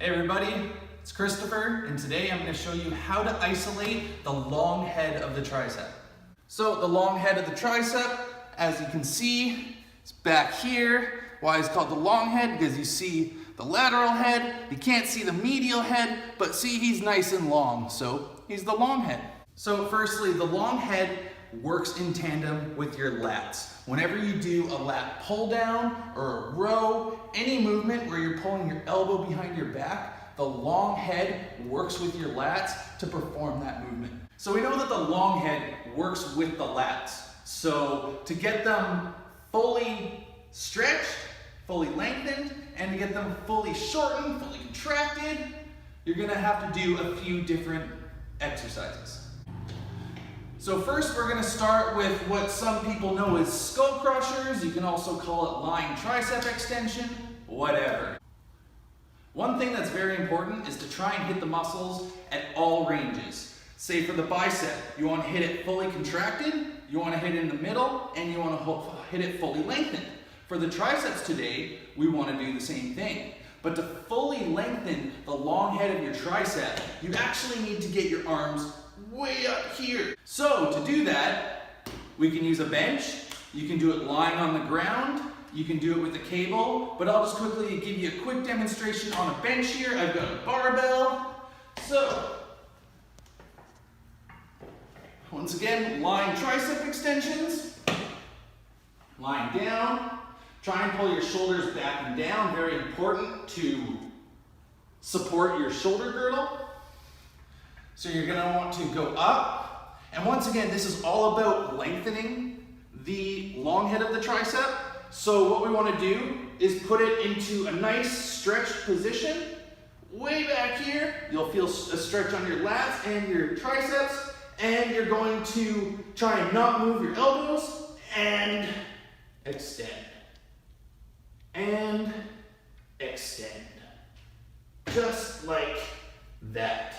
Hey everybody, it's Christopher, and today I'm going to show you how to isolate the long head of the tricep. So the long head of the tricep, as you can see, it's back here. Why it's called the long head? Because you see the lateral head, you can't see the medial head, but see he's nice and long, so he's the long head. So firstly, the long head works in tandem with your lats. Whenever you do a lat pull down or a row, any movement where you're pulling your elbow behind your back, the long head works with your lats to perform that movement. So we know that the long head works with the lats. So to get them fully stretched, fully lengthened, and to get them fully shortened, fully contracted, you're gonna have to do a few different exercises. So first we're gonna start with what some people know as skull crushers. You can also call it lying tricep extension, whatever. One thing that's very important is to try and hit the muscles at all ranges. Say for the bicep, you wanna hit it fully contracted, you wanna hit it in the middle, and you wanna hit it fully lengthened. For the triceps today, we wanna do the same thing. But to fully lengthen the long head of your tricep, you actually need to get your arms way up here. So to do that, we can use a bench. You can do it lying on the ground. You can do it with a cable, but I'll just quickly give you a quick demonstration on a bench here. I've got a barbell. So, once again, lying tricep extensions. Lying down. Try and pull your shoulders back and down. Very important to support your shoulder girdle. So you're gonna want to go up. And once again, this is all about lengthening the long head of the tricep. So what we wanna do is put it into a nice stretched position. Way back here, you'll feel a stretch on your lats and your triceps, and you're going to try and not move your elbows and extend. And extend. Just like that.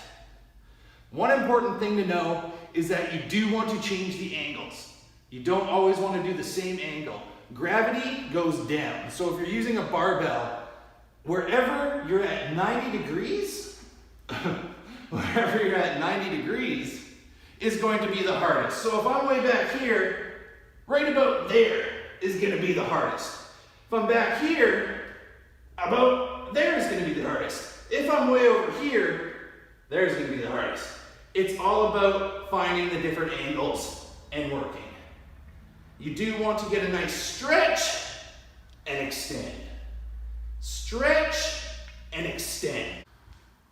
One important thing to know is that you do want to change the angles. You don't always want to do the same angle. Gravity goes down. So if you're using a barbell, wherever you're at 90 degrees, wherever you're at 90 degrees is going to be the hardest. So if I'm way back here, right about there is going to be the hardest. If I'm back here, about there is going to be the hardest. If I'm way over here, there's going to be the hardest. It's all about finding the different angles and working. You do want to get a nice stretch and extend. Stretch and extend.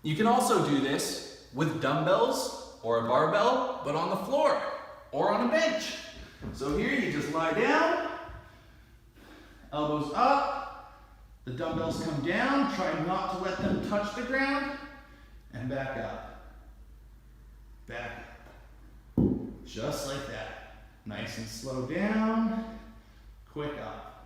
You can also do this with dumbbells or a barbell, but on the floor or on a bench. So here you just lie down, elbows up, the dumbbells come down, try not to let them touch the ground, and back up. Back up. Just like that. Nice and slow down, quick up.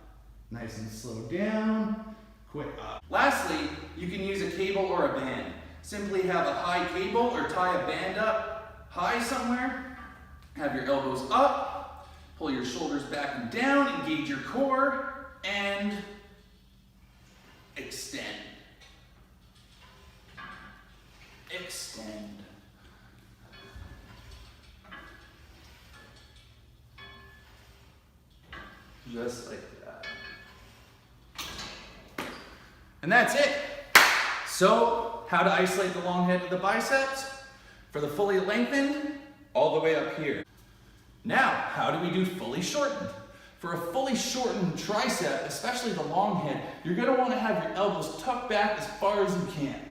Nice and slow down, quick up. Lastly, you can use a cable or a band. Simply have a high cable or tie a band up high somewhere. Have your elbows up, pull your shoulders back and down, engage your core, and extend. Extend. Just like that. And that's it. So, how to isolate the long head of the biceps for the fully lengthened all the way up here. Now, how do we do fully shortened? For a fully shortened tricep, especially the long head, you're gonna wanna have your elbows tucked back as far as you can.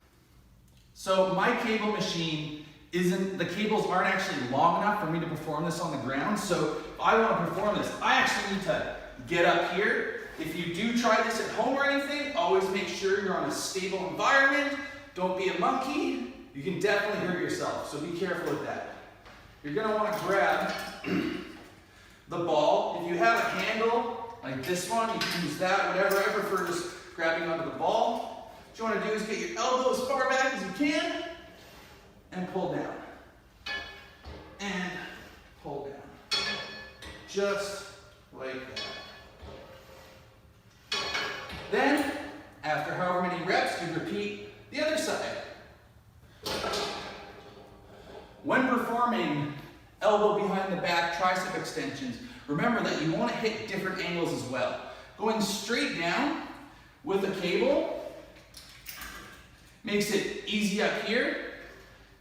So my cable machine the cables aren't actually long enough for me to perform this on the ground. So if I want to perform this, I actually need to get up here. If you do try this at home or anything, always make sure you're on a stable environment. Don't be a monkey. You can definitely hurt yourself, so be careful with that. You're gonna want to grab the ball. If you have a handle like this one, you can use that, whatever. I prefer just grabbing onto the ball. What you want to do is get your elbow as far back as you can and pull down. And pull down. Just like that. Then, after however many reps, you repeat the other side. affirming elbow behind the back tricep extensions. Remember that you want to hit different angles as well. Going straight down with a cable makes it easy up here.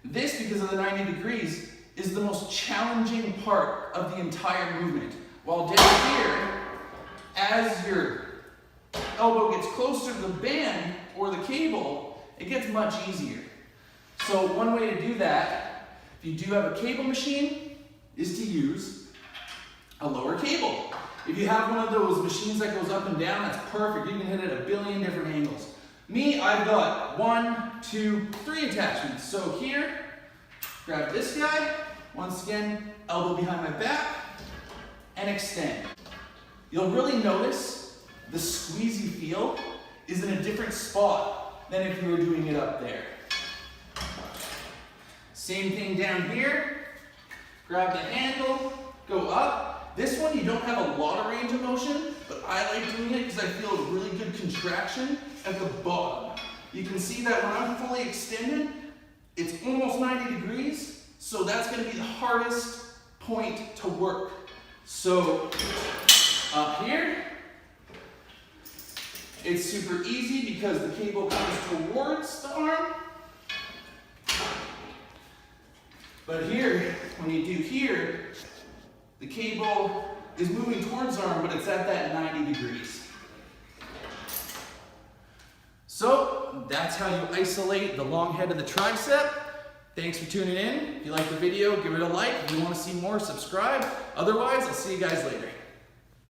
This, because of the 90 degrees, is the most challenging part of the entire movement. While down here, as your elbow gets closer to the band or the cable, it gets much easier. So one way to do that, if you do have a cable machine, is to use a lower cable. If you have one of those machines that goes up and down, that's perfect. You can hit it at a billion different angles. Me, I've got 1, 2, 3 attachments. So here, grab this guy, once again, elbow behind my back, and extend. You'll really notice the squeezy feel is in a different spot than if you were doing it up there. Same thing down here. Grab the handle, go up. This one, you don't have a lot of range of motion, but I like doing it because I feel a really good contraction at the bottom. You can see that when I'm fully extended, it's almost 90 degrees, so that's going to be the hardest point to work. So up here, it's super easy because the cable comes towards the arm. But here, when you do here, the cable is moving towards the arm, but it's at that 90 degrees. So that's how you isolate the long head of the tricep. Thanks for tuning in. If you like the video, give it a like. If you want to see more, subscribe. Otherwise, I'll see you guys later.